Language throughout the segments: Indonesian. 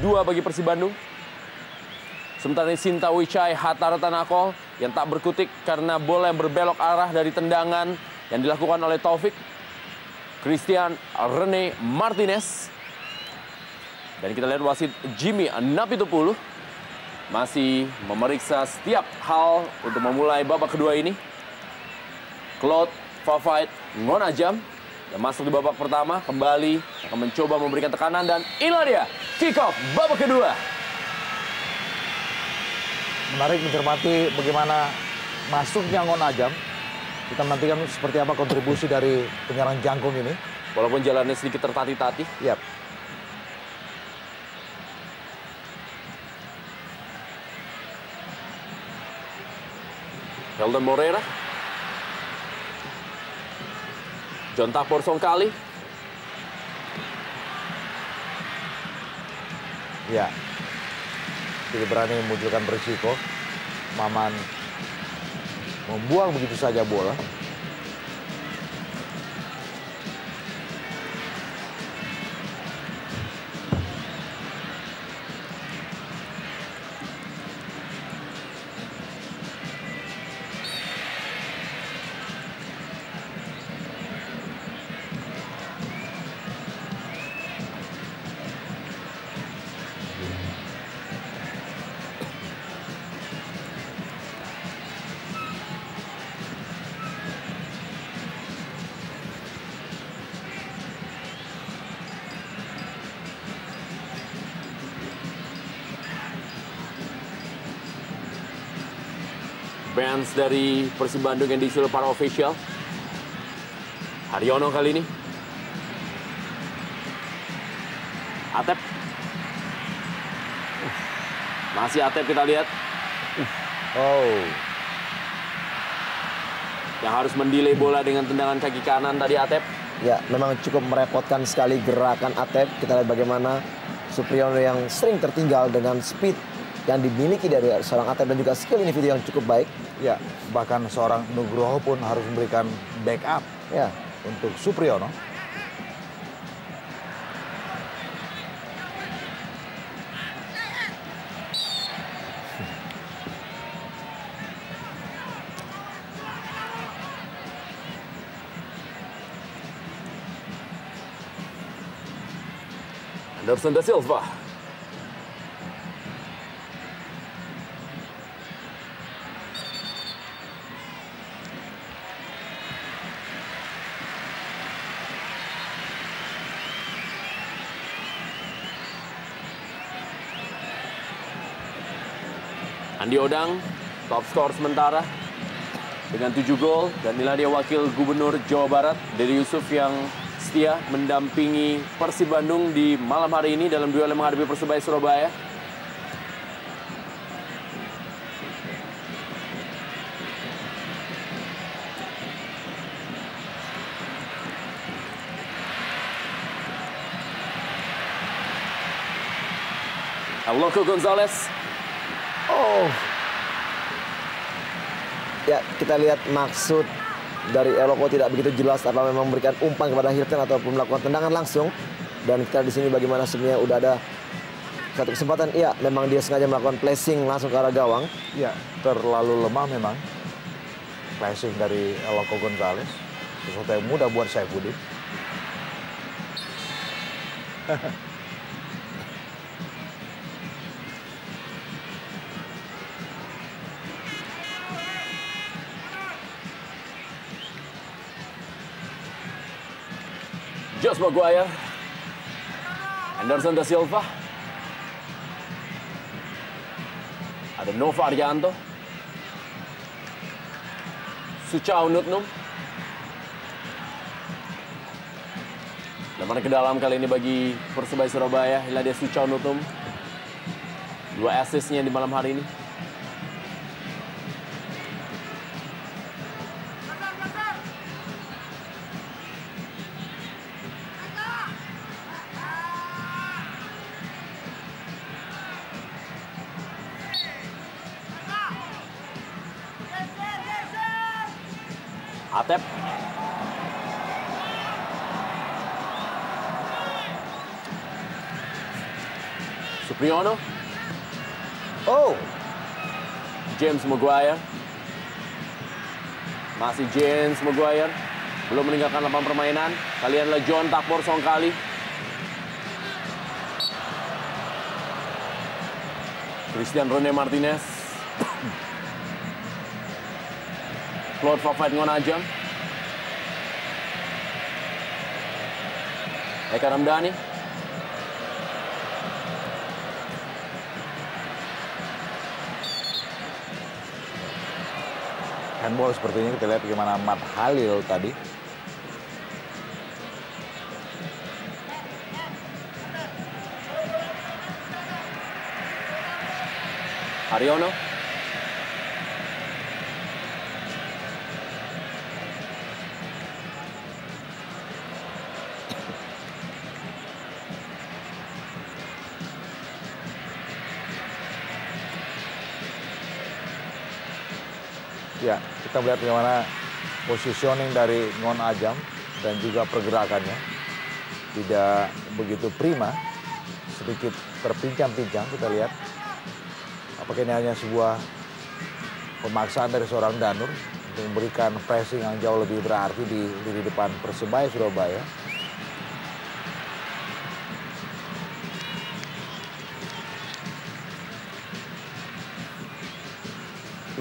2 bagi Persib Bandung. Sementara ini Sinta Wicai Hatara Tanako yang tak berkutik karena bola yang berbelok arah dari tendangan yang dilakukan oleh Taufik. Christian Rene Martinez. Dan kita lihat wasit Jimmy Napitupulu masih memeriksa setiap hal untuk memulai babak kedua ini. Claude Fafait Ngonajam yang masuk di babak pertama kembali akan mencoba memberikan tekanan dan inilah dia kick off babak kedua. Menarik mencermati bagaimana masuknya Ngonajam. Kita menantikan seperti apa kontribusi dari penyerang jangkung ini. Walaupun jalannya sedikit tertatih-tatih. Yap. Sheldon Moreira. John Tapor Songkali. Ya. Tidak berani memunculkan berisiko. Maman membuang begitu saja bola. Bands dari Persib Bandung yang diisi oleh para official. Haryono kali ini. Atep. Masih Atep kita lihat. Oh. Yang harus mendelay bola dengan tendangan kaki kanan tadi Atep. Ya, memang cukup merepotkan sekali gerakan Atep. Kita lihat bagaimana Supriyono yang sering tertinggal dengan speed yang dimiliki dari seorang Atep dan juga skill individu yang cukup baik. Ya, bahkan seorang Nugroho pun harus memberikan backup Ya, untuk Supriyono. Anderson da Silva. Andi Odang, top skor sementara dengan 7 gol. Dan inilah dia wakil gubernur Jawa Barat, Dedi Yusuf yang setia mendampingi Persib Bandung di malam hari ini dalam duel yang menghadapi Persebaya Surabaya. Eloko Gonzalez. oh. Ya, kita lihat maksud dari Eloko tidak begitu jelas apa memang memberikan umpan kepada Hilton ataupun melakukan tendangan langsung. Dan kita di sini bagaimana sebenarnya udah ada satu kesempatan. Iya, memang dia sengaja melakukan placing langsung ke arah gawang. Ya, terlalu lemah memang. Flashing dari Eloko Gonzalez. Sesuatu yang mudah buat Saifuddin. Josh Maguire. Anderson da Silva. Ada Nova Arianto. Suchao Nutnum. Lemparan ke dalam kali ini bagi Persebaya Surabaya. Inilah dia Suchao Nutnum. 2 assist-nya di malam hari ini. Atep. Supriyono. Oh, James Maguire. Masih James Maguire. Belum meninggalkan lapangan permainan. Kalian adalah John Takbor Songkali. Christian Rene Martinez. Claude Fafet Ngonajam. Eka Ramdhani. Handball seperti ini kita lihat bagaimana Matt Halil tadi. Haryono. Ya, kita melihat bagaimana positioning dari Ngon Ajam dan juga pergerakannya tidak begitu prima, sedikit terpincang-pincang. Kita lihat apakah ini hanya sebuah pemaksaan dari seorang Danur untuk memberikan pressing yang jauh lebih berarti di lini depan Persebaya Surabaya.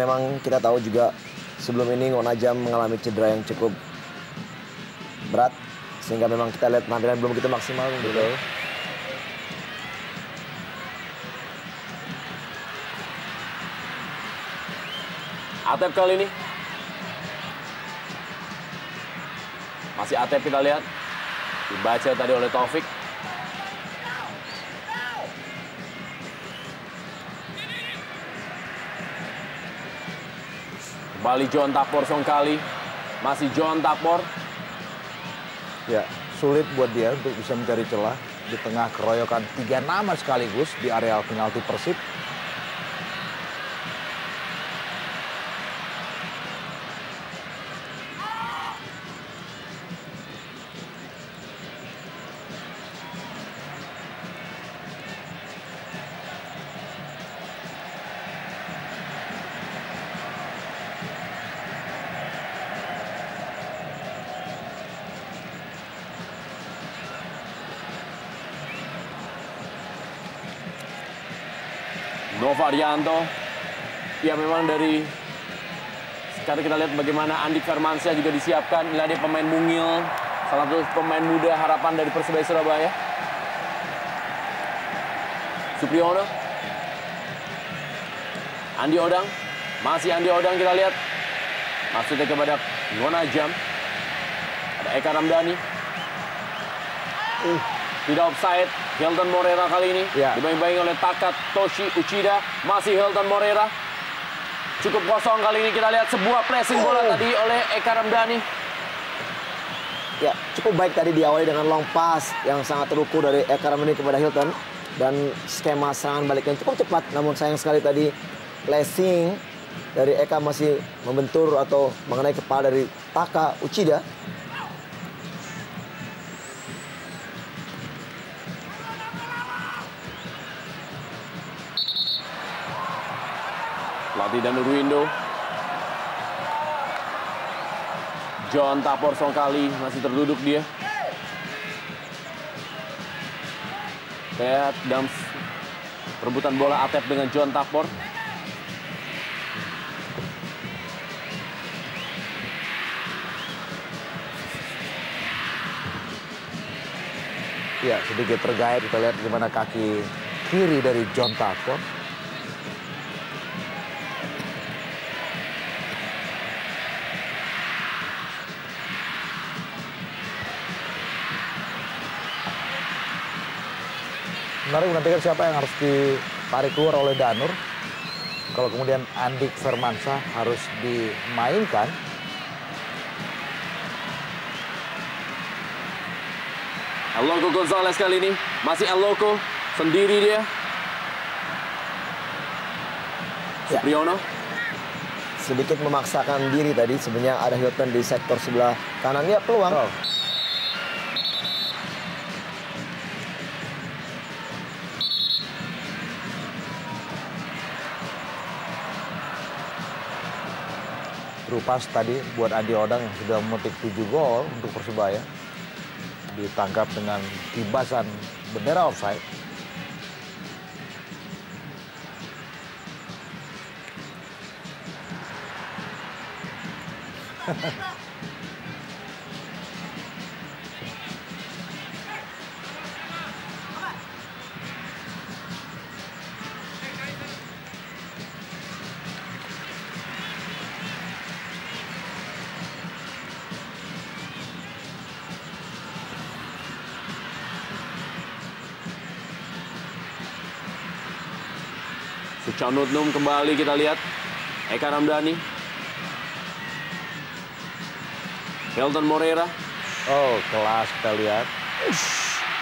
memang kita tahu juga sebelum ini Ngonajam mengalami cedera yang cukup berat, sehingga memang kita lihat penampilan belum begitu maksimal gitu. Atep kali ini. Masih Atep kita lihat. Dibaca tadi oleh Taufik. Kembali John Takbor Songkali. Masih John Takbor. Ya, sulit buat dia untuk bisa mencari celah di tengah keroyokan 3 nama sekaligus di areal penalti Persib. Novarianto, ya memang dari sekarang kita lihat bagaimana Andik Firmansyah juga disiapkan. Inilah dia pemain mungil, salah satu pemain muda harapan dari Persebaya Surabaya. Supriyono, Andi Odang, masih Andi Odang kita lihat. Maksudnya kepada Ngonajam, ada Eka Ramdhani. Tidak offside. Hilton Morera kali ini dibaing-baing oleh Takatoshi Uchida. Masih Hilton Morera. Cukup kosong kali ini, kita lihat sebuah pressing bola tadi oleh Eka Ramdhani. Ya, cukup baik tadi diawali dengan long pass yang sangat terukur dari Eka Ramdhani kepada Hilton. Dan skema serangan balik yang cukup cepat. Namun sayang sekali tadi placing dari Eka masih membentur atau mengenai kepala dari Taka Uchida. Pelatih Danur Windo. John Takbor Songkali masih terduduk dia. Lihat dalam perebutan bola Atep dengan John Takbor. Ya, sedikit tergait, kita lihat bagaimana kaki kiri dari John Takbor. Menarik menantikan siapa yang harus ditarik keluar oleh Danur. Kalau kemudian Andik Firmansyah harus dimainkan. Aloko Gonzalez kali ini. Masih Aloko. Sendiri dia. Supriyono. Sedikit memaksakan diri tadi. Sebenarnya ada Hilton di sektor sebelah kanan. Ya, peluang. Through pass tadi buat Andi Odang yang sudah memetik 7 gol untuk Persebaya. Ditangkap dengan kibasan bendera offside. Sucanudnum kembali kita lihat. Eka Ramdhani. Kelton Moreira. Oh, kelas kita lihat.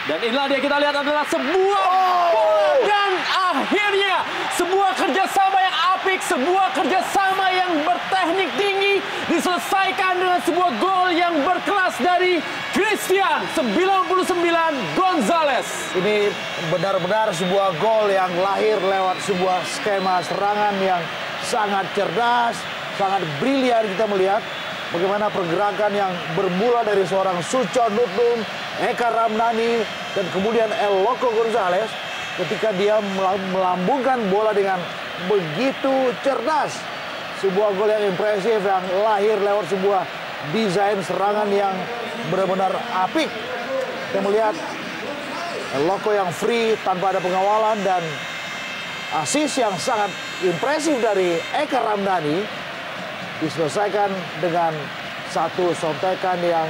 Dan inilah dia kita lihat adalah sebuah bola dan akhirnya sebuah kerjasama yang apik, sebuah kerjasama yang berteknik tinggi diselesaikan dengan sebuah gol yang berkelas dari Christian 99 Gonzalez. Ini benar-benar sebuah gol yang lahir lewat sebuah skema serangan yang sangat cerdas, sangat brilian. Kita melihat bagaimana pergerakan yang bermula dari seorang Sucanudnum, Eka Ramdhani, dan kemudian Eloko Gonzalez ketika dia melambungkan bola dengan begitu cerdas. Sebuah gol yang impresif yang lahir lewat sebuah desain serangan yang benar-benar apik. Kita melihat Eloko yang free tanpa ada pengawalan dan assist yang sangat impresif dari Eka Ramdhani diselesaikan dengan satu sontekan yang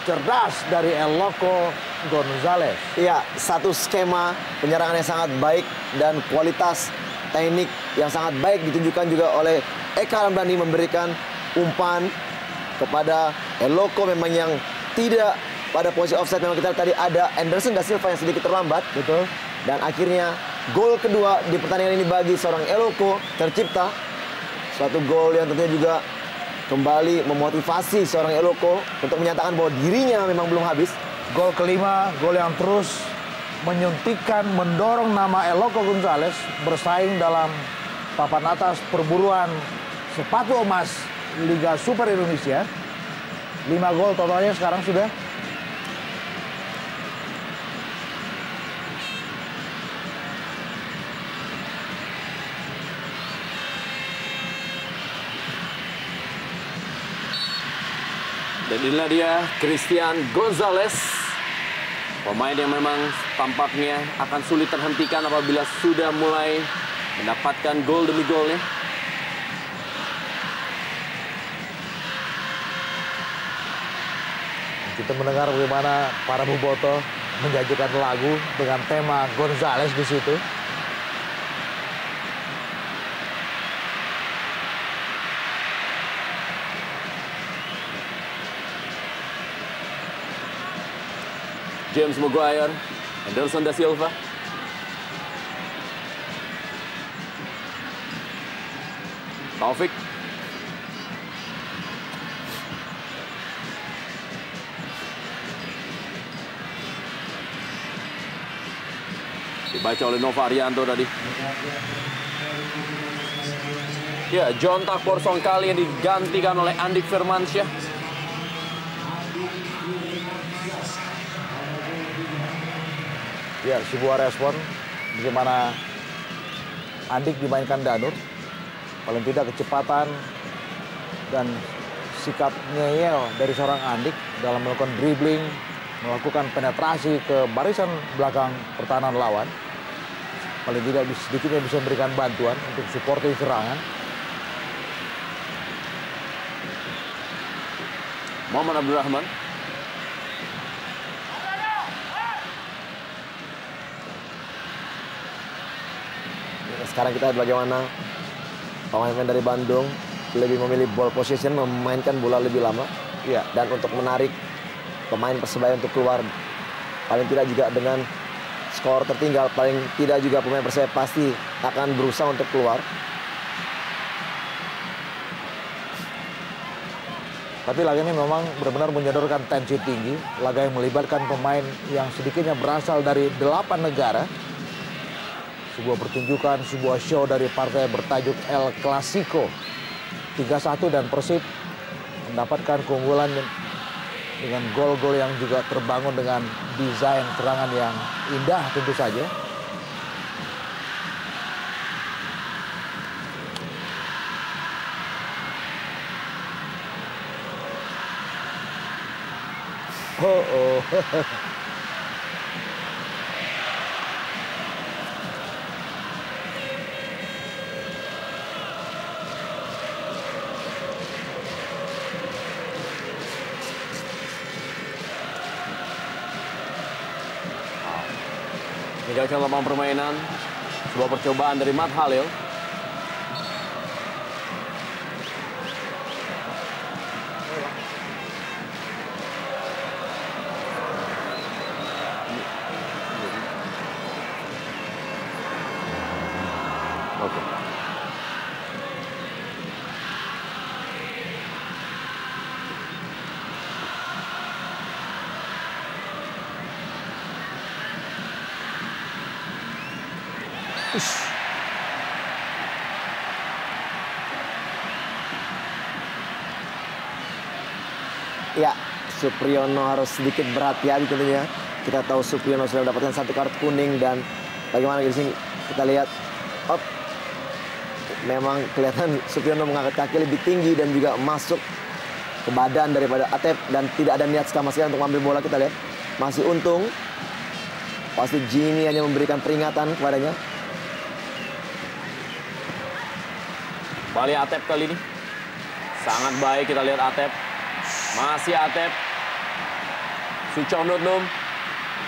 cerdas dari Eloko Gonzalez. Iya, satu skema penyerangan yang sangat baik dan kualitas teknik yang sangat baik ditunjukkan juga oleh Eka Ramdhani memberikan umpan kepada Eloko memang yang tidak pada posisi offside. Memang kita tadi ada Anderson da Silva yang sedikit terlambat. Betul. Dan akhirnya gol kedua di pertandingan ini bagi seorang Eloko tercipta. Suatu gol yang tentunya juga kembali memotivasi seorang Eloko untuk menyatakan bahwa dirinya memang belum habis. Gol kelima, gol yang terus menyuntikkan, mendorong nama Eloko Gonzalez bersaing dalam papan atas perburuan sepatu emas Liga Super Indonesia. 5 gol totalnya sekarang sudah. Dan inilah dia Christian Gonzalez. Pemain yang memang tampaknya akan sulit terhentikan apabila sudah mulai mendapatkan gol demi golnya. Kita mendengar bagaimana para bobotoh menjanjikan lagu dengan tema Gonzalez di situ. James Maguire, Anderson da Silva. Taufik. Dibaca oleh Nova Arianto tadi. Ya, John Takbor Songkali yang digantikan oleh Andik Firmansyah. Ya, sebuah respon bagaimana Andik dimainkan Danur. Paling tidak kecepatan dan sikap ngeyel dari seorang Andik dalam melakukan dribbling, melakukan penetrasi ke barisan belakang pertahanan lawan. Paling tidak sedikitnya bisa memberikan bantuan untuk supporting serangan. Muhammad Abdurrahman. Sekarang kita lihat bagaimana pemain-pemain dari Bandung lebih memilih ball possession, memainkan bola lebih lama. Ya. Dan untuk menarik pemain Persebaya untuk keluar. Paling tidak juga dengan skor tertinggal, paling tidak juga pemain Persebaya pasti akan berusaha untuk keluar. Tapi laga ini memang benar-benar menyodorkan tensi tinggi. Laga yang melibatkan pemain yang sedikitnya berasal dari 8 negara. Sebuah pertunjukan, sebuah show dari partai bertajuk El Clasico. 3-1 dan Persib mendapatkan keunggulan dengan gol-gol yang juga terbangun dengan desain serangan yang indah tentu saja. Oh. Meninggalkan lapangan permainan, sebuah percobaan dari Matt Halil. Oke. Ya, Supriyono harus sedikit berhati-hati tentunya. Kita tahu Supriyono sudah mendapatkan 1 kartu kuning dan bagaimana di sini kita lihat, memang kelihatan Supriyono mengangkat kaki lebih tinggi dan juga masuk ke badan daripada Atep dan tidak ada niat sama sekali untuk mengambil bola. Kita lihat masih untung. Pasti Jimmy hanya memberikan peringatan kepadanya. Balik Atep kali ini. Sangat baik kita lihat Atep. Masih Atep. Suchonotnum.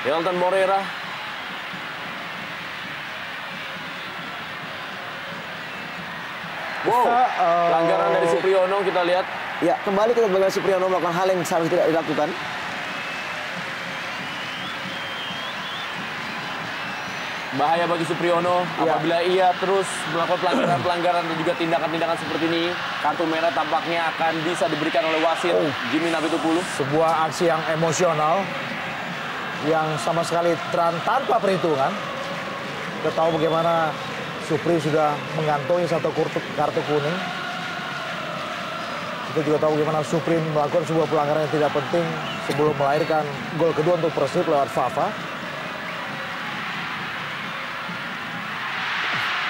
Hilton Moreira. Wow, pelanggaran dari Supriyono kita lihat. Ya, kembali kita bagaimana Supriyono melakukan hal yang seharusnya tidak dilakukan. Bahaya bagi Supriyono apabila ia terus melakukan pelanggaran-pelanggaran dan juga tindakan-tindakan seperti ini. Kartu merah tampaknya akan bisa diberikan oleh wasit Jimmy Nabitupulu. Sebuah aksi yang emosional yang sama sekali tanpa perhitungan. Kita tahu bagaimana Supri sudah mengantongi 1 kartu kuning. Kita juga tahu bagaimana Supri melakukan sebuah pelanggaran yang tidak penting sebelum melahirkan gol kedua untuk Persib lewat Fafa.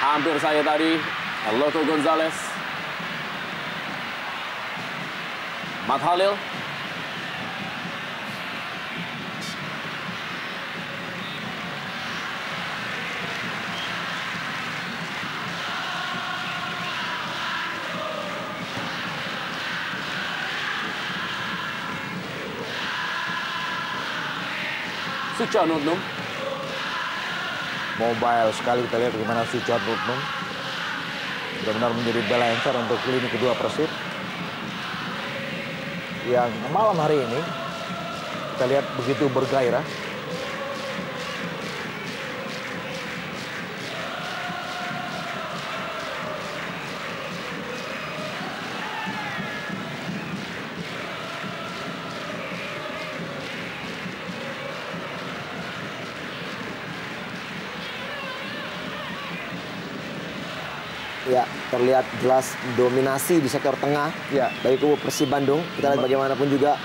Hampir saja tadi, Loco Gonzalez. Matt Halil. Suchonotnum. Mobile sekali kita lihat bagaimana Suchonotnum benar-benar menjadi bela encer untuk lini kedua Persib. Yang malam hari ini kita lihat begitu bergairah. Ya, terlihat jelas dominasi di sektor tengah bagi kubu Persib Bandung. Kita lihat bagaimanapun juga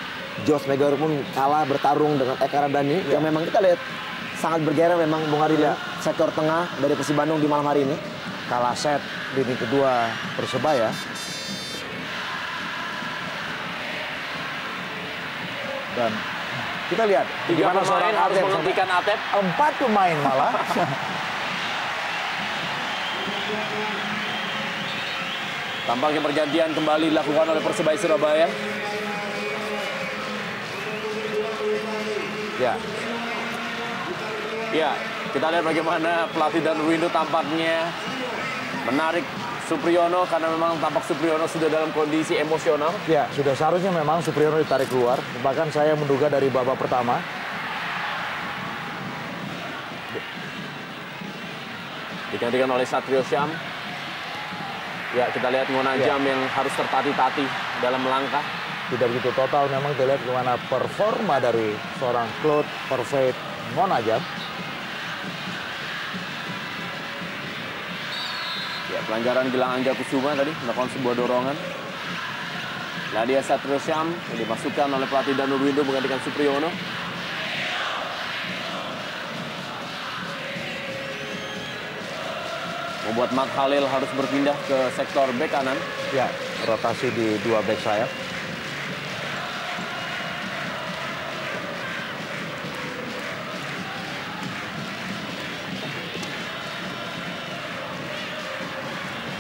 Jos Megawir pun kalah bertarung dengan Eka Ramdhani yang memang kita lihat sangat bergairah memang Bung Hari sektor tengah dari Persib Bandung di malam hari ini. Kalah set lini kedua Persebaya. Dan kita lihat 3 pemain harus menghentikan Atep. 4 pemain malah. Tampaknya pergantian kembali dilakukan oleh Persebaya Surabaya. Ya, kita lihat bagaimana pelatih Dan Ruindo tampaknya menarik Supriyono karena memang tampak Supriyono sudah dalam kondisi emosional. Ya, sudah seharusnya memang Supriyono ditarik keluar. Bahkan saya menduga dari babak pertama. Digantikan oleh Satrio Syam. Ya, kita lihat Ngonajam yang harus tertati-tati dalam melangkah. Tidak begitu total, memang kita lihat bagaimana performa dari seorang Claude Perfect Ngonajam. Ya, pelanggaran Gilang Angga Kusuma tadi melakukan sebuah dorongan. Ladia Satriosyam yang dimasukkan oleh pelatih Danur Windu menggantikan Supriyono. Membuat Matt Halil harus berpindah ke sektor bek kanan. Ya, rotasi di 2 bek sayap.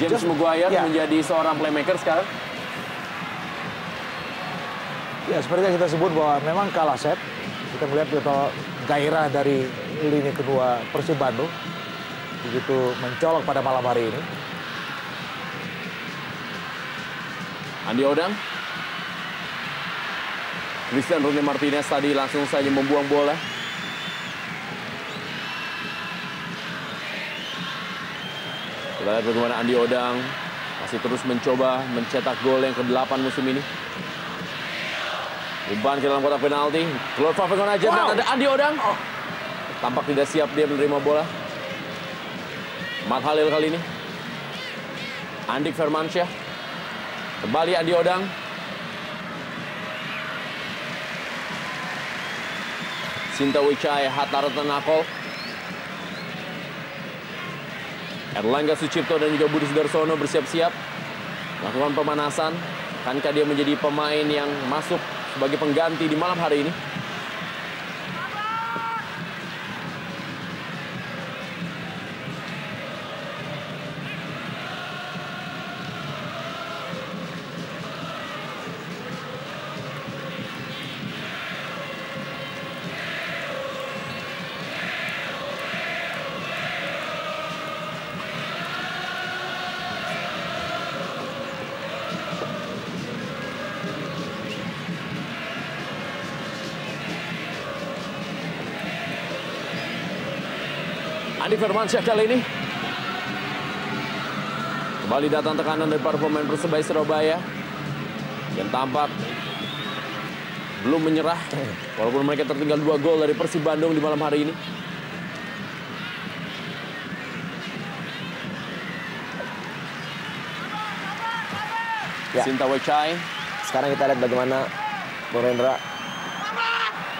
James Maguire menjadi seorang playmaker sekarang. Ya, seperti yang kita sebut bahwa memang kalah set. Kita melihat betapa gairah dari lini kedua Persib Bandung begitu mencolok pada malam hari ini. Andi Odang. Christian Rune Martinez tadi langsung saja membuang bola. Kita lihat bagaimana Andi Odang masih terus mencoba mencetak gol yang ke-8 musim ini. Umpan ke dalam kotak penalti. Keluar Fafengon aja dan ada Andi Odang. Tampak tidak siap dia menerima bola. Matt Halil kali ini. Andik Firmansyah. Kembali Andi Odang. Sinta Wicaya, Hatta Ratanakol. Erlangga Sucipto dan juga Budi Sudarsono bersiap-siap melakukan pemanasan. Akankah dia menjadi pemain yang masuk sebagai pengganti di malam hari ini? Andi Firmansyah kali ini. Kembali datang tekanan dari para pemain Persebaya Surabaya yang tampak belum menyerah walaupun mereka tertinggal 2 gol dari Persib Bandung di malam hari ini. Ya. Sinta Wicaya. Sekarang kita lihat bagaimana Bung Rendra,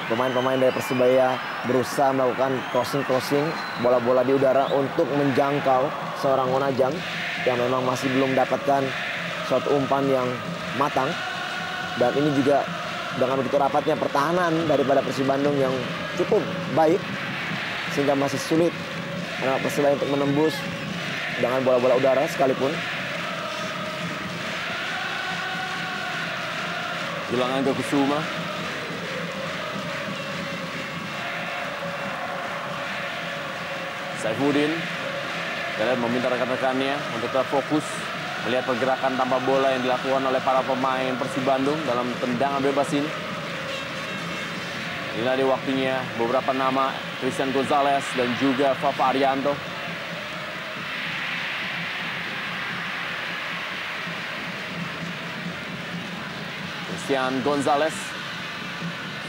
pemain-pemain dari Persebaya berusaha melakukan crossing bola-bola di udara untuk menjangkau seorang Ngonajam yang memang masih belum mendapatkan shot umpan yang matang. Dan ini juga dengan begitu rapatnya pertahanan daripada Persib Bandung yang cukup baik sehingga masih sulit Persebaya untuk menembus dengan bola-bola udara sekalipun. Gilang Angga Kusuma. Saifuddin dan meminta rekan-rekannya untuk tetap fokus melihat pergerakan tanpa bola yang dilakukan oleh para pemain Persib Bandung dalam tendangan bebas ini. Inilah di waktunya beberapa nama Christian Gonzalez dan juga Fafa Arianto. Christian Gonzalez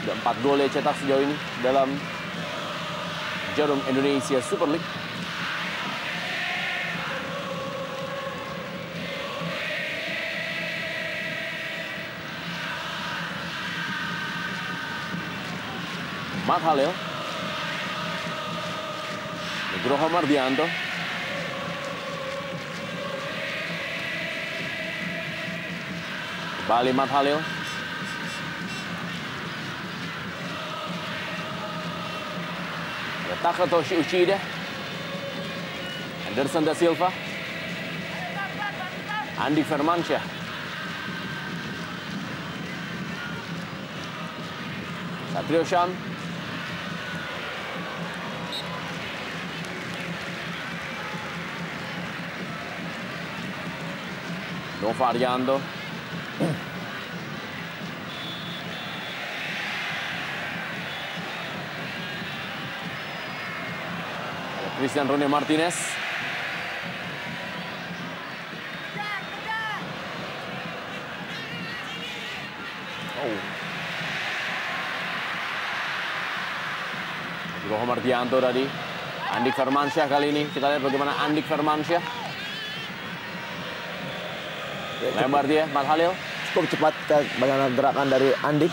sudah 4 gol yang cetak sejauh ini dalam Jarum Indonesia Super League. Matt Halil. Nugroho Mardianto. Kembali Matt Halil. Takatoshi Uchida, Anderson Da Silva, Andi Firmansyah, Satriosyam, Nova Arianto, Christian Rune Martinez. Nugroho Mardianto tadi. Andik Firmansyah kali ini. Kita lihat bagaimana Andik Firmansyah. Lebar dia, Matt Halil. cukup cepat bagaimana gerakan dari Andik.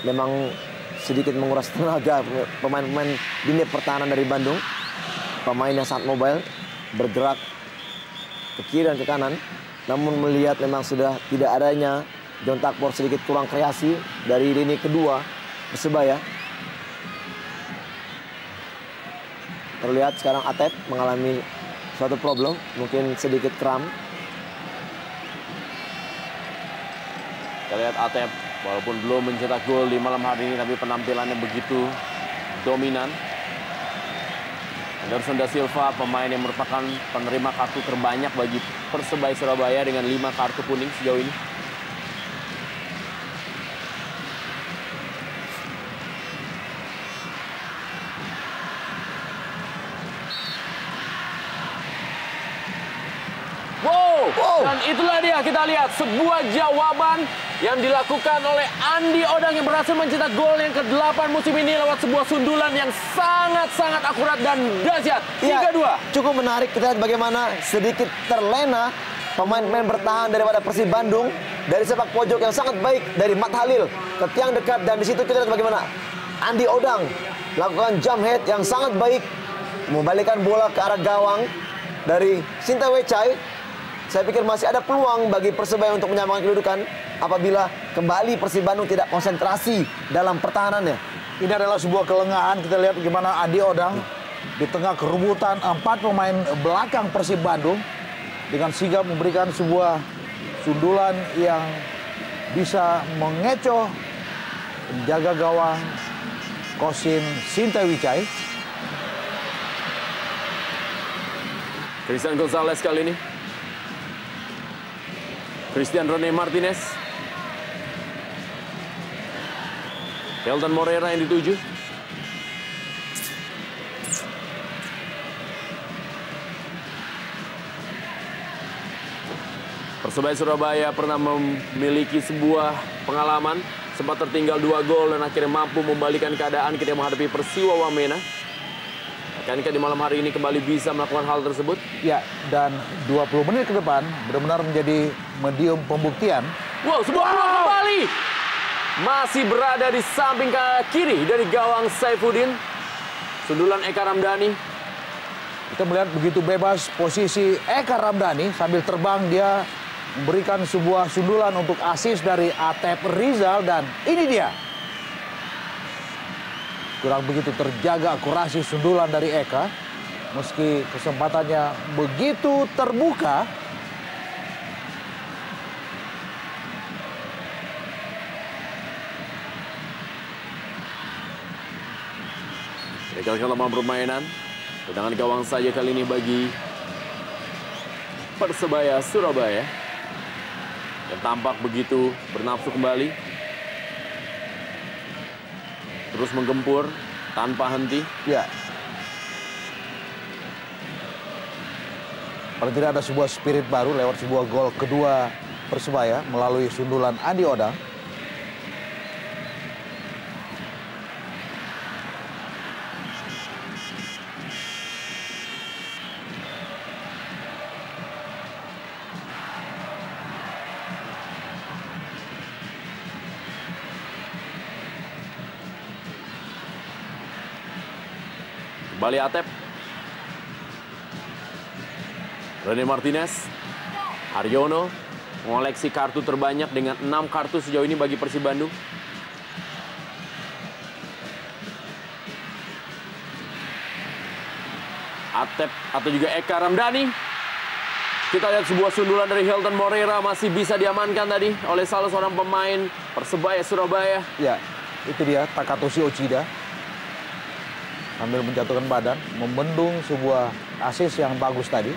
Memang sedikit menguras tenaga pemain-pemain lini pertahanan dari Bandung. Pemain yang sangat mobile, bergerak ke kiri dan ke kanan. Namun melihat memang sudah tidak adanya John Takbor, sedikit kurang kreasi dari lini kedua Persebaya. Terlihat sekarang Atep mengalami suatu problem, mungkin sedikit kram. Kita lihat Atep, walaupun belum mencetak gol di malam hari ini, tapi penampilannya begitu dominan. Anderson Da Silva, pemain yang merupakan penerima kartu terbanyak bagi Persebaya Surabaya dengan 5 kartu kuning sejauh ini. Wow. Dan itulah dia, kita lihat sebuah jawaban yang dilakukan oleh Andi Odang yang berhasil mencetak gol yang ke-8 musim ini lewat sebuah sundulan yang sangat-sangat akurat dan dahsyat. 3-2. Ya, cukup menarik, kita lihat bagaimana sedikit terlena pemain-pemain bertahan daripada Persib Bandung dari sepak pojok yang sangat baik dari Mat Halil ke tiang dekat, dan di situ kita lihat bagaimana Andi Odang lakukan jump head yang sangat baik, membalikkan bola ke arah gawang dari Sintawecai. Saya pikir masih ada peluang bagi Persebaya untuk menyamakan kedudukan apabila kembali Persib Bandung tidak konsentrasi dalam pertahanannya. Ini adalah sebuah kelengahan. Kita lihat bagaimana Andi Odang di tengah kerubutan 4 pemain belakang Persib Bandung dengan sigap memberikan sebuah sundulan yang bisa mengecoh penjaga gawang Kosin Sintawicai. Christian Gonzalez kali ini. Christian Rene Martinez. Helton Moreira yang dituju. Persebaya Surabaya pernah memiliki sebuah pengalaman, sempat tertinggal 2 gol dan akhirnya mampu membalikan keadaan ketika menghadapi Persiwa Wamena. Akankah di malam hari ini kembali bisa melakukan hal tersebut? Ya, dan 20 menit ke depan benar-benar menjadi medium pembuktian. Wow, sebuah peluang kembali. Masih berada di samping kiri dari gawang Saifuddin. Sundulan Eka Ramdhani. Kita melihat begitu bebas posisi Eka Ramdhani, sambil terbang dia memberikan sebuah sundulan untuk assist dari Atep Rizal, dan ini dia. Kurang begitu terjaga akurasi sundulan dari Eka. Meski kesempatannya begitu terbuka. Regalkan lapangan permainan. Tendangan gawang saja kali ini bagi Persebaya Surabaya. Dan tampak begitu bernafsu kembali. Terus menggempur tanpa henti. Ya. Paling tidak ada sebuah spirit baru lewat sebuah gol kedua Persebaya melalui sundulan Andi Odang. Kembali Atep. Rene Martinez. Haryono mengoleksi kartu terbanyak dengan 6 kartu sejauh ini bagi Persib Bandung. Atep atau juga Eka Ramdhani. Kita lihat sebuah sundulan dari Helton Moreira masih bisa diamankan tadi oleh salah seorang pemain Persebaya Surabaya. Ya, itu dia Takatoshi Ochida. Sambil menjatuhkan badan, membendung sebuah assist yang bagus tadi.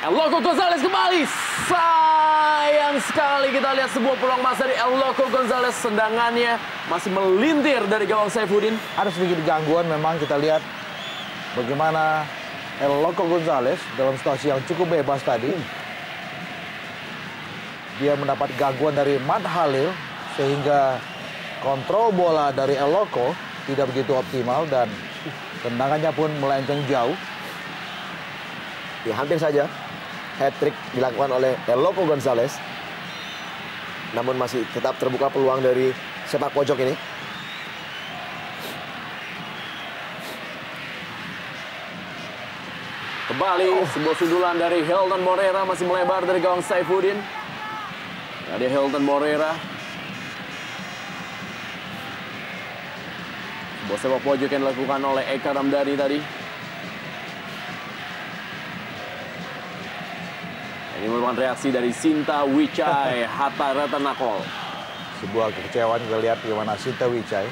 El Loco Gonzalez kembali. Sayang sekali kita lihat sebuah peluang emas dari El Loco Gonzalez. Tendangannya masih melintir dari gawang Saifuddin. Ada sedikit gangguan memang, kita lihat bagaimana El Loco Gonzalez dalam situasi yang cukup bebas tadi. Dia mendapat gangguan dari Mat Halil sehingga kontrol bola dari El Loco tidak begitu optimal dan tendangannya pun melenceng jauh. Ya, hampir saja. hat-trick dilakukan oleh Eloko Gonzalez. Namun masih tetap terbuka peluang dari sepak pojok ini. Kembali sebuah sundulan dari Hilton Moreira, masih melebar dari gawang Saifuddin. Ada Hilton Moreira. Sebuah sepak pojok yang dilakukan oleh Eka Ramdhani tadi. Ini merupakan reaksi dari Sinta Wicai Hatta Ratanakol. Sebuah kekecewaan kita lihat bagaimana Sinta Wicai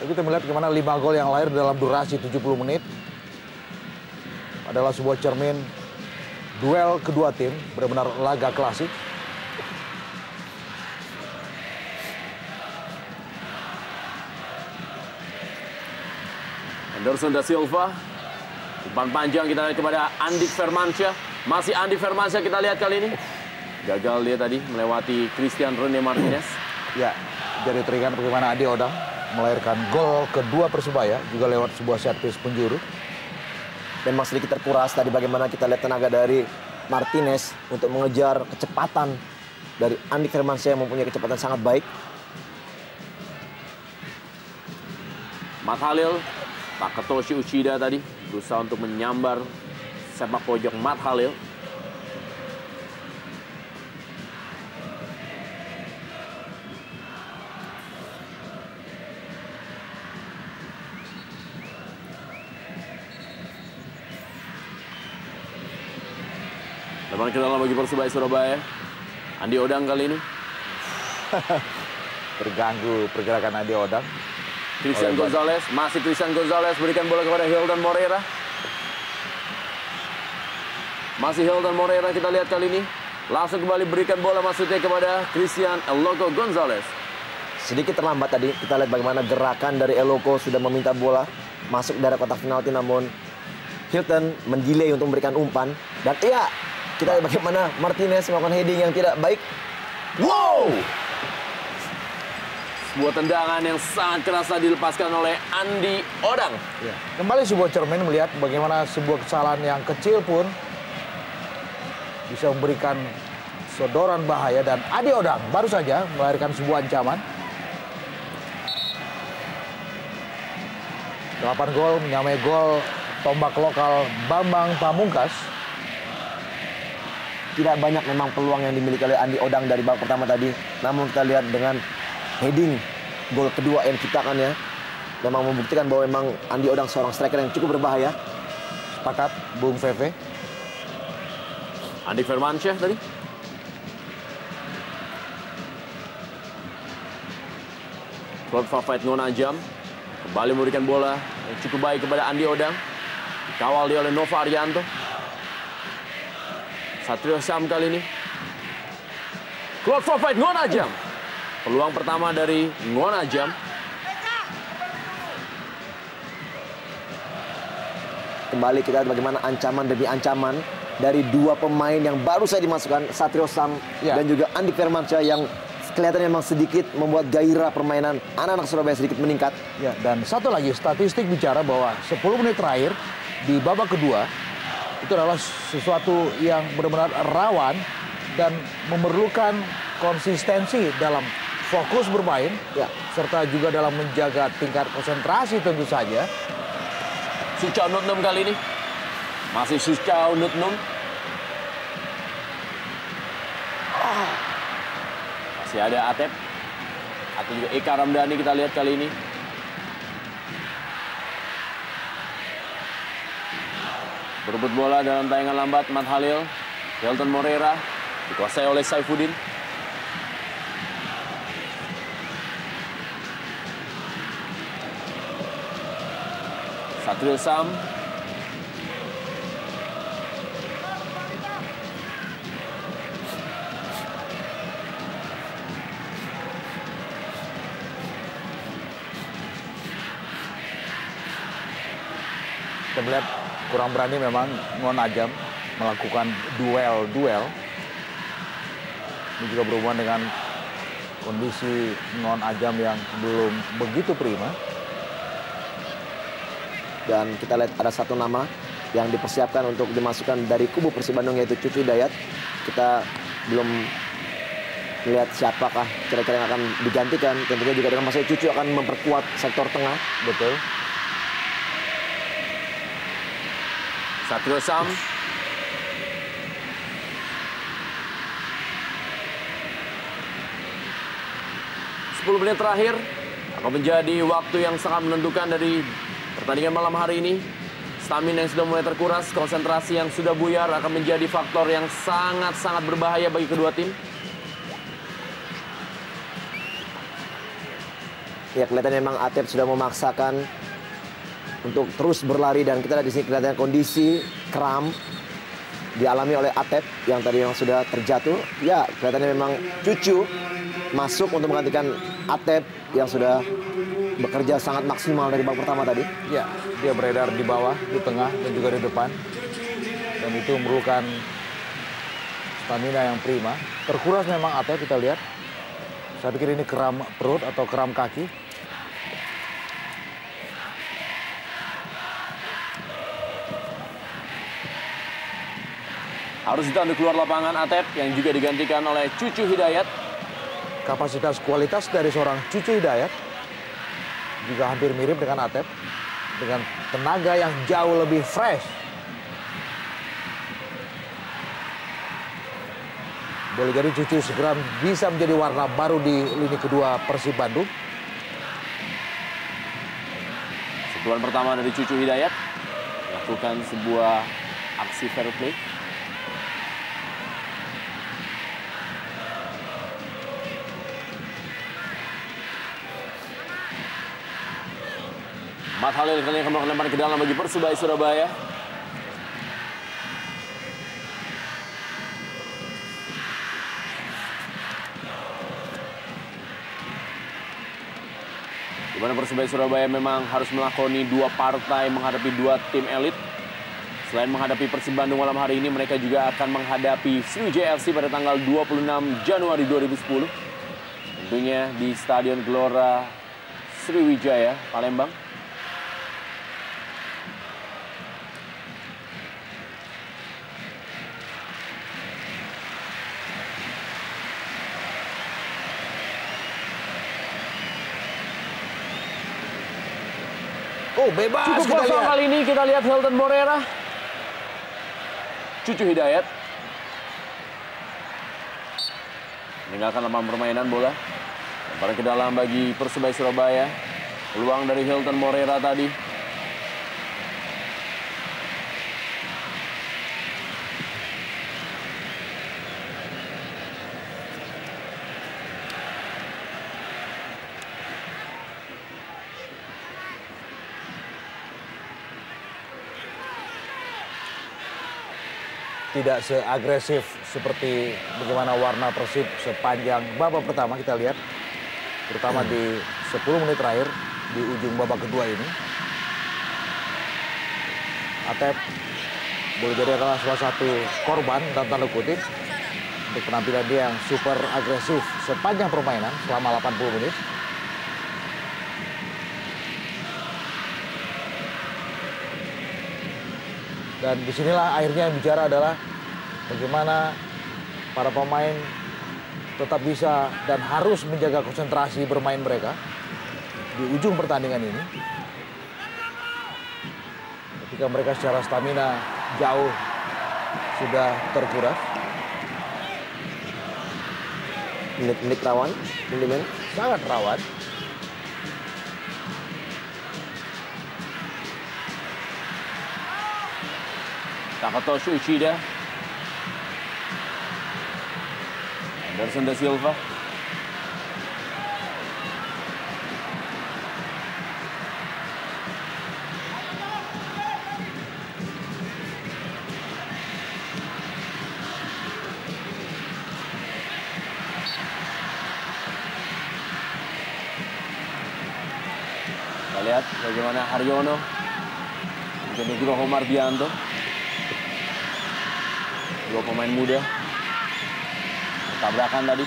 kita melihat bagaimana 5 gol yang lahir dalam durasi 70 menit adalah sebuah cermin duel kedua tim, benar-benar laga klasik. Anderson da Silva, umpan panjang kita lihat kepada Andik Firmansyah. Masih Andik Firmansyah kita lihat kali ini. Gagal dia tadi melewati Christian Rene Martinez. Ya, jadi teringat bagaimana Andi Odang melahirkan gol kedua Persebaya juga lewat sebuah set piece penjuru. Memang sedikit terkuras tadi bagaimana kita lihat tenaga dari Martinez untuk mengejar kecepatan dari Andik Firmansyah yang mempunyai kecepatan sangat baik. Matt Halil, Takatoshi Uchida tadi berusaha untuk menyambar sepak pojok Matt Halil. Lepas ke dalam bagi Persebaya Surabaya. Andi Odang kali ini. Terganggu pergerakan Andi Odang. Christian Gonzalez, masih Christian Gonzalez berikan bola kepada Hilton Moreira. Masih Hilton Moreira kita lihat kali ini. Langsung kembali berikan bola maksudnya kepada Christian Eloko Gonzalez. Sedikit terlambat tadi kita lihat bagaimana gerakan dari Eloko sudah meminta bola masuk dari kotak penalti, namun Hilton mendelay untuk memberikan umpan. Dan iya, kita lihat bagaimana Martinez melakukan heading yang tidak baik. Wow! Sebuah tendangan yang sangat keras dilepaskan oleh Andi Odang. Ya. Kembali sebuah cermin melihat bagaimana sebuah kesalahan yang kecil pun bisa memberikan sodoran bahaya, dan Andi Odang baru saja melahirkan sebuah ancaman. 8 gol menyamai gol tombak lokal Bambang Pamungkas. Tidak banyak memang peluang yang dimiliki oleh Andi Odang dari babak pertama tadi. Namun kita lihat dengan heading gol kedua yang diciptakannya memang membuktikan bahwa memang Andi Odang seorang striker yang cukup berbahaya. Sepakat Bung Veve. Andik Firmansyah tadi. Claude Fafait Ngonajam kembali memberikan bola yang cukup baik kepada Andi Odang. Dikawal dia oleh Nova Arianto. Satrio Sam kali ini. Claude Fafait Ngonajam. Peluang pertama dari Ngonajam. Kembali kita lihat bagaimana ancaman demi ancaman dari dua pemain yang baru saja dimasukkan, Satrio Sam dan juga Andik Firmansyah, yang kelihatannya memang sedikit membuat gairah permainan anak-anak Surabaya sedikit meningkat. Ya, dan satu lagi statistik bicara bahwa 10 menit terakhir di babak kedua itu adalah sesuatu yang benar-benar rawan dan memerlukan konsistensi dalam fokus bermain, serta juga dalam menjaga tingkat konsentrasi tentu saja. Suchao Nutnum kali ini. Masih Suchao Nutnum. Masih ada Atep. Atau juga Eka Ramdhani kita lihat kali ini. Berebut bola dalam tayangan lambat Matt Halil. Hilton Moreira dikuasai oleh Saifuddin. Satrio Sam. Kita melihat kurang berani memang Ngonajam melakukan duel-duel. Ini juga berhubungan dengan kondisi non Ajam yang belum begitu prima. Dan kita lihat ada satu nama yang dipersiapkan untuk dimasukkan dari kubu Persib Bandung, yaitu Cucu Hidayat. Kita belum melihat siapakah kira-kira yang akan digantikan. Tentunya juga dengan masuk Cucu akan memperkuat sektor tengah. Betul. Satrio Sam. Menit terakhir akan menjadi waktu yang sangat menentukan dari pertandingan malam hari ini. Stamina yang sudah mulai terkuras, konsentrasi yang sudah buyar akan menjadi faktor yang sangat-sangat berbahaya bagi kedua tim. Ya, kelihatannya memang Atep sudah memaksakan untuk terus berlari, dan kita lihat di sini kelihatannya kondisi kram dialami oleh Atep yang tadi memang sudah terjatuh. Ya, kelihatannya memang Cucu masuk untuk menggantikan Atep yang sudah bekerja sangat maksimal dari babak pertama tadi. Ya, dia beredar di bawah, di tengah, dan juga di depan. Dan itu memerlukan stamina yang prima. Terkuras memang Atep, kita lihat. Saya pikir ini kram perut atau kram kaki. Harus ditandu keluar lapangan Atep yang juga digantikan oleh Cucu Hidayat. Kapasitas kualitas dari seorang Cucu Hidayat juga hampir mirip dengan Atep, dengan tenaga yang jauh lebih fresh. Boleh jadi Cucu segera bisa menjadi warna baru di lini kedua Persib Bandung. Sentuhan pertama dari Cucu Hidayat melakukan sebuah aksi fair play. Mat Halil kali ini akan melakukan lemparan ke dalam bagi Persebaya Surabaya. Di mana Persebaya Surabaya memang harus melakoni dua partai menghadapi dua tim elit. Selain menghadapi Persib Bandung malam hari ini, mereka juga akan menghadapi Sriwijaya FC pada tanggal 26 Januari 2010. Tentunya di Stadion Gelora Sriwijaya, Palembang. Oh, bebas. Cukup kosong kali ini, kita lihat Hilton Borera. Cucu Hidayat meninggalkan lapangan permainan bola. Lemparan ke dalam bagi Persebaya Surabaya. Peluang dari Hilton Borera tadi. Tidak seagresif seperti bagaimana warna Persib sepanjang babak pertama kita lihat. Terutama di 10 menit terakhir di ujung babak kedua ini. Atep boleh jadi adalah salah satu korban dan tanda kutip untuk penampilan dia yang super agresif sepanjang permainan selama 80 menit. Dan disinilah akhirnya yang bicara adalah bagaimana para pemain tetap bisa dan harus menjaga konsentrasi bermain mereka di ujung pertandingan ini. Ketika mereka secara stamina jauh sudah terkuras. Menit-menit rawan, minimal. Sangat rawan. Takatoshi Uchida. Anderson Da Silva. Kita lihat bagaimana Haryono dan Nugroho Mardianto. Dua pemain muda. tabrakan tadi.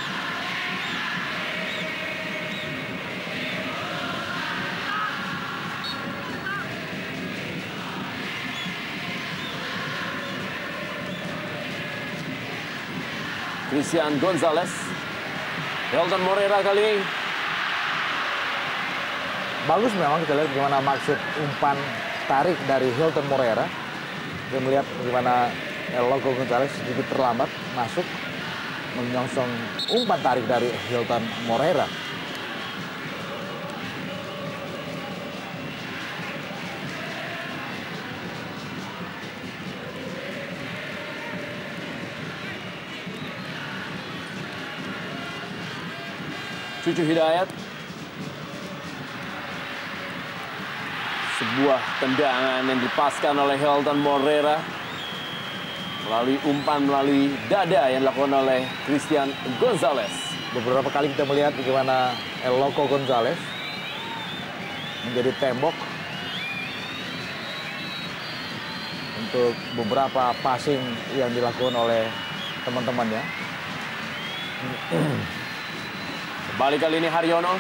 Christian Gonzalez. Hilton Moreira kali ini. Bagus memang kita lihat bagaimana maksud umpan tarik dari Hilton Moreira. Kita melihat bagaimana El Loco Gonzalez sedikit terlambat masuk menyongsong umpan tarik dari Hilton Moreira. Cucu Hidayat. Sebuah tendangan yang dipaskan oleh Hilton Moreira melalui umpan melalui dada yang dilakukan oleh Christian Gonzalez. Beberapa kali kita melihat bagaimana El Loco Gonzalez menjadi tembok untuk beberapa passing yang dilakukan oleh teman-temannya. Kembali kali ini Haryono.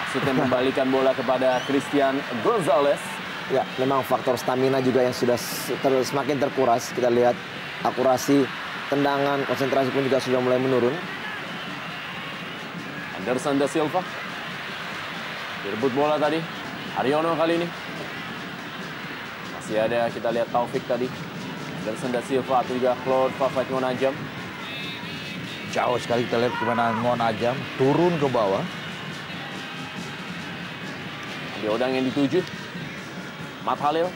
Maksudnya membalikan bola kepada Christian Gonzalez. Ya, memang faktor stamina juga yang sudah semakin terkuras. Kita lihat akurasi tendangan, konsentrasi pun juga sudah mulai menurun. Anderson da Silva. Direbut bola tadi. Haryono kali ini. Masih ada kita lihat Taufik tadi. Anderson da Silva atau juga Claude Fafet Ngonajam. Jauh sekali kita lihat bagaimana Ngonajam turun ke bawah. Diodang yang dituju. Mat Halil.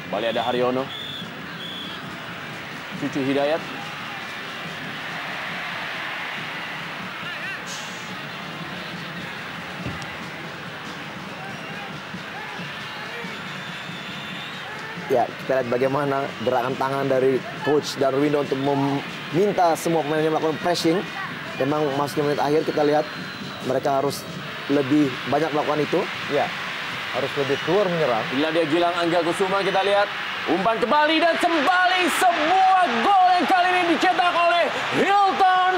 Kembali ada Haryono. Cucu Hidayat. Ya, kita lihat bagaimana gerakan tangan dari Coach Darwindo untuk meminta semua pemainnya melakukan pressing. Memang masuk menit akhir kita lihat mereka harus lebih banyak melakukan itu. Ya, harus lebih keluar menyerang. Inilah dia Gilang Angga Kusuma, kita lihat. Umpan kembali dan kembali sebuah gol yang kali ini dicetak oleh Hilton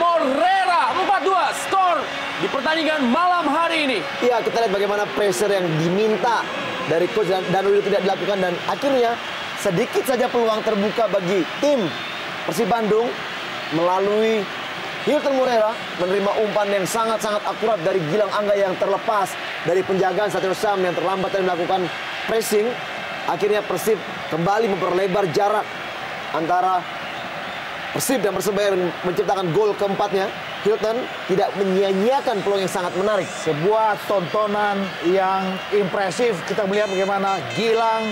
Moreira. 4-2 skor di pertandingan malam hari ini. Ya, kita lihat bagaimana pressure yang diminta dari Coach Darwindo tidak dilakukan. Dan akhirnya sedikit saja peluang terbuka bagi tim Persib Bandung melalui Hilton Moreira menerima umpan yang sangat-sangat akurat dari Gilang Angga yang terlepas dari penjagaan Satrio Sam yang terlambat dan melakukan pressing. Akhirnya Persib kembali memperlebar jarak antara Persib dan Persebaya menciptakan gol keempatnya. Hilton tidak menyia-nyiakan peluang yang sangat menarik. Sebuah tontonan yang impresif. Kita melihat bagaimana Gilang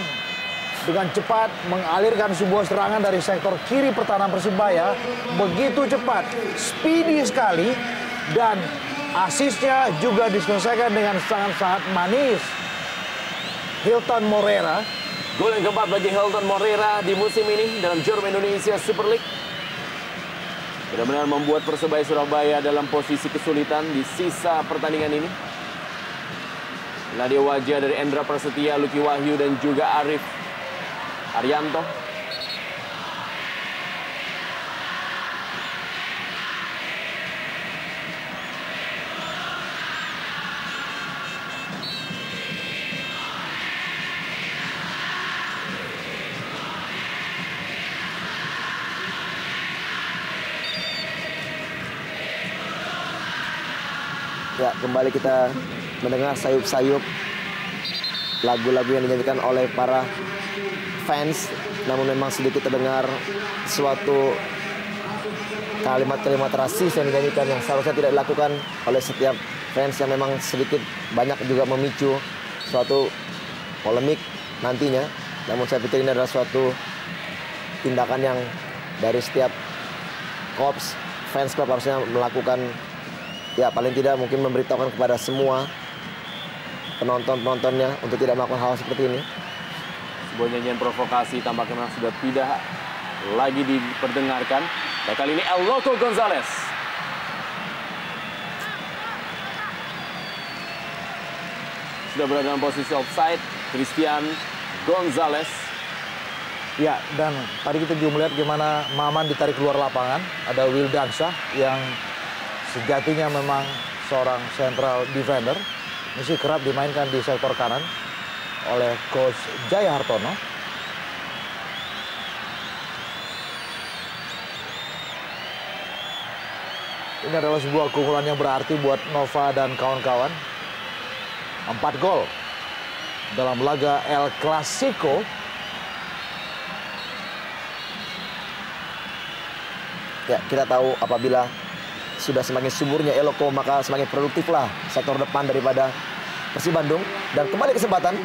dengan cepat mengalirkan sebuah serangan dari sektor kiri pertahanan Persibaya. Begitu cepat, speedy sekali, dan asisnya juga diselesaikan dengan sangat-sangat manis. Hilton Moreira. Gol yang keempat bagi Hilton Moreira di musim ini dalam Jurm Indonesia Super League. Benar-benar membuat Persebaya Surabaya dalam posisi kesulitan di sisa pertandingan ini. Inilah dia wajah dari Endra Prasetya, Lucky Wahyu, dan juga Arif Arianto. Ya, kembali kita mendengar sayup-sayup lagu-lagu yang dinyanyikan oleh para fans. Namun memang sedikit terdengar suatu kalimat-kalimat rasis yang dinyanyikan yang seharusnya tidak dilakukan oleh setiap fans, yang memang sedikit banyak juga memicu suatu polemik nantinya. Namun saya pikir ini adalah suatu tindakan yang dari setiap korps fans club harusnya melakukan. Ya, paling tidak mungkin memberitahukan kepada semua penonton-penontonnya untuk tidak melakukan hal seperti ini. Sebuah nyanyian provokasi tampaknya memang sudah tidak lagi diperdengarkan. Dan kali ini El Loco Gonzalez. Sudah berada dalam posisi offside. Christian Gonzalez. Ya, dan tadi kita juga melihat gimana Maman ditarik keluar lapangan. Ada Wildansyah yang sejatinya memang seorang central defender. Mesti kerap dimainkan di sektor kanan oleh Coach Jaya Hartono. Ini adalah sebuah keunggulan yang berarti buat Nova dan kawan-kawan. 4 gol dalam laga El Clasico. Ya, kita tahu apabila sudah semakin suburnya Eloko, maka semakin produktiflah sektor depan daripada Persib Bandung. Dan kembali kesempatan.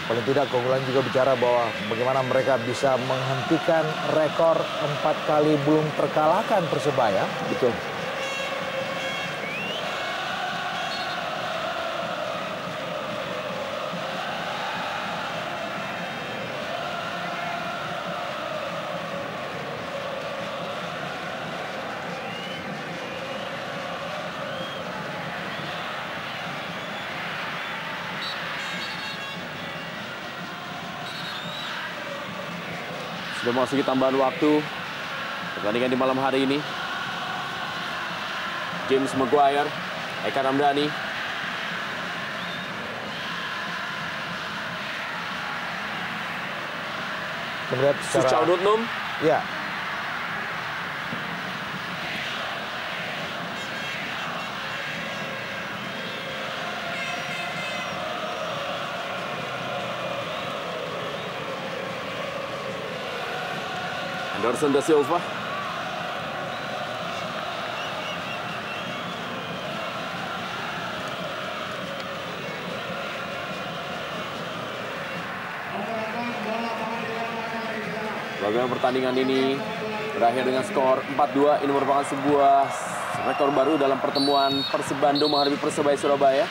Paling tidak keunggulan juga bicara bahwa bagaimana mereka bisa menghentikan rekor 4 kali belum terkalahkan Persebaya. Betul. Sudah memasuki tambahan waktu pertandingan di malam hari ini. James Maguire, Eka Ramdhani. Melihat secara Suchau Nutnum. ya, Anderson da Silva. Bagaimana pertandingan ini berakhir dengan skor 4-2. Ini merupakan sebuah rekor baru dalam pertemuan Persib Bandung menghadapi Persebaya Surabaya,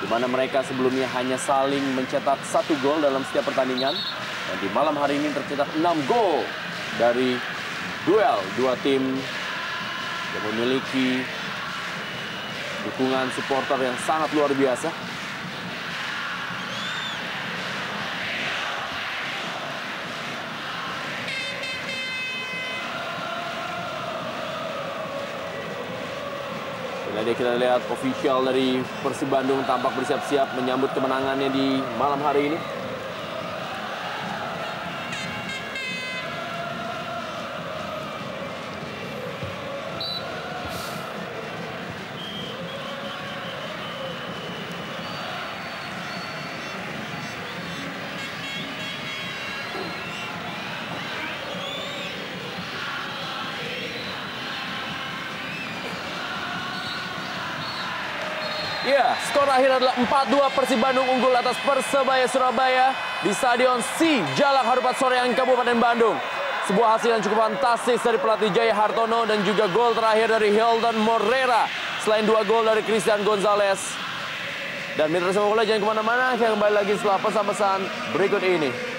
di mana mereka sebelumnya hanya saling mencetak 1 gol dalam setiap pertandingan. Dan di malam hari ini tercetak 6 gol dari duel dua tim yang memiliki dukungan supporter yang sangat luar biasa. Jadi kita lihat official dari Persib Bandung tampak bersiap-siap menyambut kemenangannya di malam hari ini. Ya, skor akhir adalah 4-2 Persib Bandung unggul atas Persebaya Surabaya di Stadion Si Jalak Harupat Soreang, Kabupaten Bandung. Sebuah hasil yang cukup fantastis dari pelatih Jaya Hartono dan juga gol terakhir dari Hilton Morera. Selain 2 gol dari Christian Gonzalez. Dan mitra sepak bola jangan kemana-mana, kita kembali lagi setelah pesan-pesan berikut ini.